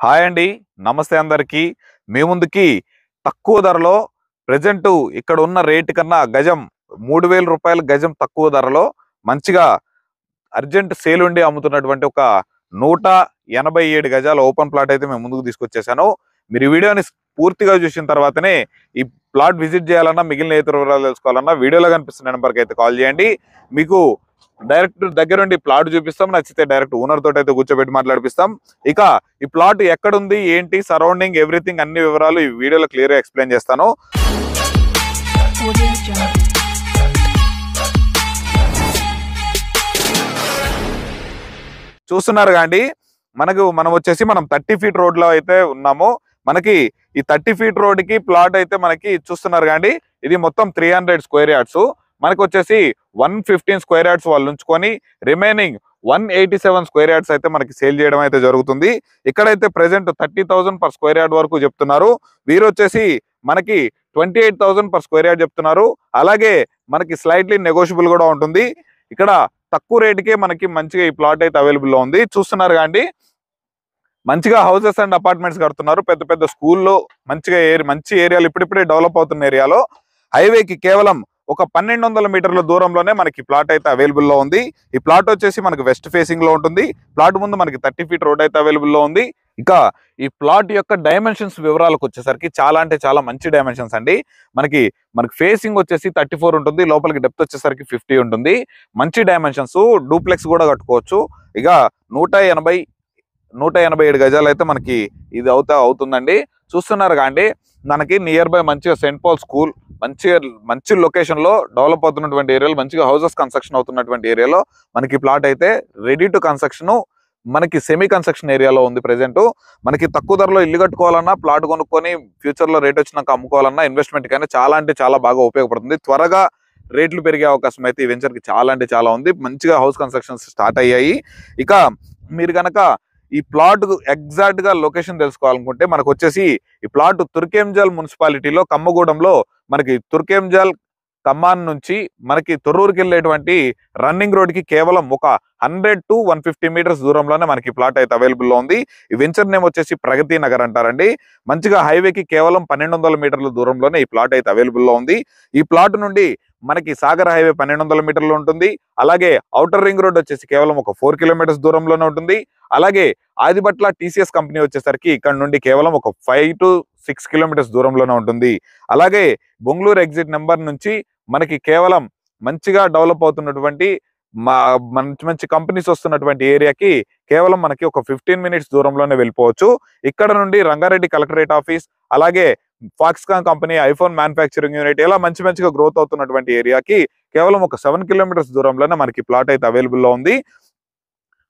Hi అండి, నమస్తే అందరికీ. మీ ముందుకి తక్కువ ధరలో ప్రెజెంట్ ఇక్కడ ఉన్న రేటు కన్నా గజం 3000 రూపాయల గజం తక్కువ ధరలో మంచిగా అర్జెంట్ సేల్ ఉండి అమ్ముతున్నటువంటి ఒక 187 గజాల ఓపెన్ ప్లాట్ అయితే మేము ముందుకు తీసుకొచ్చేసాను. మీరు ఈ వీడియోని పూర్తిగా చూసిన తర్వాతనే ఈ ప్లాట్ విజిట్ చేయాలన్నా, మిగిలిన ఇతర వివరాలు తెలుసుకోవాలన్నా వీడియోలో కనిపిస్తున్న నెంబర్కి అయితే కాల్ చేయండి. మీకు డైరెక్ట్ దగ్గరుండి ప్లాట్ చూపిస్తాం, నచ్చితే డైరెక్ట్ ఓనర్ తోటి అయితే కూర్చోబెట్టి మాట్లాడిపిస్తాం. ఇక ఈ ప్లాట్ ఎక్కడుంది, ఏంటి, సరౌండింగ్, ఎవ్రీథింగ్ అన్ని వివరాలు ఈ వీడియోలో క్లియర్ గా ఎక్స్ప్లెయిన్ చేస్తాను. చూస్తున్నారు కాండి, మనం వచ్చేసి 30 ఫీట్ రోడ్ లో అయితే ఉన్నాము. మనకి ఈ 30 ఫీట్ రోడ్ కి ప్లాట్ అయితే మనకి చూస్తున్నారు కాండి, ఇది మొత్తం 300 స్క్వేర్ యార్డ్స్. మనకు వచ్చేసి 115 స్క్వేర్ యార్డ్స్ వాళ్ళు ఉంచుకొని రిమైనింగ్ 187 స్క్వేర్ యార్డ్స్ అయితే మనకి సేల్ చేయడం అయితే జరుగుతుంది. ఇక్కడైతే ప్రెసెంట్ 30,000 పర్ స్క్వేర్ యార్డ్ వరకు చెప్తున్నారు. వీరు వచ్చేసి మనకి 28,000 పర్ స్క్వేర్ యార్డ్ చెప్తున్నారు. అలాగే మనకి స్లైట్లీ నెగోషియబుల్ కూడా ఉంటుంది. ఇక్కడ తక్కువ రేటుకే మనకి మంచిగా ఈ ప్లాట్ అయితే అవైలబుల్ లో ఉంది. చూస్తున్నారు కాండి, మంచిగా హౌసెస్ అండ్ అపార్ట్మెంట్స్ కడుతున్నారు. పెద్ద పెద్ద స్కూల్లో మంచిగా మంచి ఏరియాలు, ఇప్పుడిప్పుడే డెవలప్ అవుతున్న ఏరియాలో హైవేకి కేవలం ఒక 1200 మీటర్ల దూరంలోనే మనకి ప్లాట్ అయితే అవైలబుల్ లో ఉంది. ఈ ప్లాట్ వచ్చేసి మనకి వెస్ట్ ఫేసింగ్ లో ఉంటుంది. ప్లాట్ ముందు మనకి 30 ఫీట్ రోడ్ అయితే అవైలబుల్ లో ఉంది. ఇక ఈ ప్లాట్ యొక్క డైమెన్షన్స్ వివరాలకు వచ్చేసరికి చాలా అంటే చాలా మంచి డైమెన్షన్స్ అండి. మనకి ఫేసింగ్ వచ్చేసి 34 ఉంటుంది, లోపలికి డెప్త్ వచ్చేసరికి 50 ఉంటుంది. మంచి డైమెన్షన్స్, డూప్లెక్స్ కూడా కట్టుకోవచ్చు. ఇక 187 గజాలు అయితే మనకి ఇది అవుతుందండి. చూస్తున్నారు కాండి, మనకి నియర్ బై మంచిగా సెయింట్ పాల్ స్కూల్, మంచి లొకేషన్ లో డెవలప్ అవుతున్నటువంటి ఏరియాలో, మంచిగా హౌసెస్ కన్స్ట్రక్షన్ అవుతున్నటువంటి ఏరియాలో మనకి ప్లాట్ అయితే రెడీ టు కన్స్ట్రక్షన్, మనకి సెమీ కన్స్ట్రక్షన్ ఏరియాలో ఉంది. ప్రెసెంట్ మనకి తక్కువ ధరలో ఇల్లు కట్టుకోవాలన్నా, ప్లాట్ కొనుక్కొని ఫ్యూచర్ లో రేట్ వచ్చినాక అమ్ముకోవాలన్నా, ఇన్వెస్ట్మెంట్ కానీ చాలా అంటే చాలా బాగా ఉపయోగపడుతుంది. త్వరగా రేట్లు పెరిగే అవకాశం అయితే ఈ వెంచర్ కి చాలా అంటే చాలా ఉంది. మంచిగా హౌస్ కన్స్ట్రక్షన్స్ స్టార్ట్ అయ్యాయి. ఇక మీరు కనుక ఈ ప్లాట్ ఎగ్జాక్ట్ గా లొకేషన్ తెలుసుకోవాలనుకుంటే మనకు వచ్చేసి ఈ ప్లాట్ తుర్కేంజల్ మున్సిపాలిటీలో కమ్మగూడెంలో మనకి తుర్కేంజల్ కమ్మాన్ నుంచి మనకి తొర్రూరుకి వెళ్ళేటువంటి రన్నింగ్ రోడ్ కి కేవలం ఒక 100 to 150 మీటర్స్ దూరంలోనే మనకి ప్లాట్ అయితే అవైలబుల్ లో ఉంది. ఈ వెంచర్ నేమ్ వచ్చేసి ప్రగతి నగర్ అంటారండి. మంచిగా హైవేకి కేవలం 1200 మీటర్ల దూరంలోనే ఈ ప్లాట్ అయితే అవైలబుల్ లో ఉంది. ఈ ప్లాట్ నుండి మనకి సాగర్ హైవే 1200 మీటర్లు ఉంటుంది. అలాగే ఔటర్ రింగ్ రోడ్ వచ్చేసి కేవలం ఒక 4 కిలోమీటర్స్ దూరంలోనే ఉంటుంది. అలాగే ఆదిబట్ల టీసీఎస్ కంపెనీ వచ్చేసరికి ఇక్కడ నుండి కేవలం ఒక 5 to 6 కిలోమీటర్స్ దూరంలోనే ఉంటుంది. అలాగే బొంగళూరు ఎగ్జిట్ నెంబర్ నుంచి మనకి కేవలం మంచిగా డెవలప్ అవుతున్నటువంటి మంచి మంచి కంపెనీస్ వస్తున్నటువంటి ఏరియాకి కేవలం మనకి ఒక 15 మినిట్స్ దూరంలోనే వెళ్ళిపోవచ్చు. ఇక్కడ నుండి రంగారెడ్డి కలెక్టరేట్ ఆఫీస్, అలాగే Foxconn company, iPhone manufacturing unit, ఇలా మంచిగా గ్రోత్ అవుతున్నటువంటి ఏరియాకి కేవలం ఒక 7 కిలోమీటర్స్ దూరంలోనే మనకి ప్లాట్ అయితే అవైలబుల్ లో ఉంది.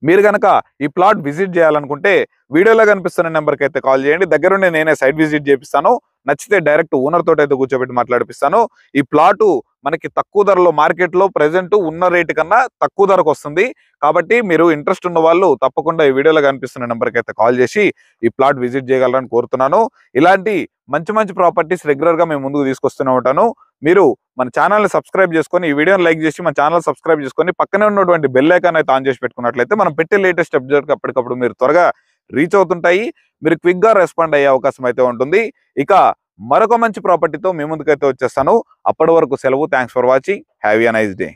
మీరు కనుక ఈ ప్లాట్ విజిట్ చేయాలనుకుంటే వీడియోలో కనిపిస్తున్న నెంబర్కి అయితే కాల్ చేయండి. దగ్గరుండి నేనే సైట్ విజిట్ చేపిస్తాను. నచ్చితే డైరెక్ట్ ఓనర్ తోటి అయితే కూర్చోబెట్టి మాట్లాడిపిస్తాను. ఈ ప్లాటు మనకి తక్కువ ధరలో మార్కెట్లో ప్రెసెంట్ ఉన్న రేటు కన్నా తక్కువ ధరకు వస్తుంది. కాబట్టి మీరు ఇంట్రెస్ట్ ఉన్న వాళ్ళు తప్పకుండా ఈ వీడియోలో కనిపిస్తున్న నెంబర్కి అయితే కాల్ చేసి ఈ ప్లాట్ విజిట్ చేయగలరని కోరుతున్నాను. ఇలాంటి మంచి ప్రాపర్టీస్ రెగ్యులర్ గా మేము ముందుకు తీసుకొస్తూనే ఉంటాను. మీరు మన ఛానల్ని సబ్స్క్రైబ్ చేసుకొని, ఈ వీడియోని లైక్ చేసి మన ఛానల్ సబ్స్క్రైబ్ చేసుకొని పక్కనే ఉన్నటువంటి బెల్ ఐకాన్ అయితే ఆన్ చేసి పెట్టుకున్నట్లయితే మనం పెట్టే లేటెస్ట్ అప్డేట్ అప్పటికప్పుడు మీరు త్వరగా రీచ్ అవుతుంటాయి. మీరు క్విక్ గా రెస్పాండ్ అయ్యే అవకాశం అయితే ఉంటుంది. ఇక మరొక మంచి ప్రాపర్టీతో మీ ముందుకైతే వచ్చేస్తాను. అప్పటి వరకు సెలవు. Thanks for watching. Have a nice day.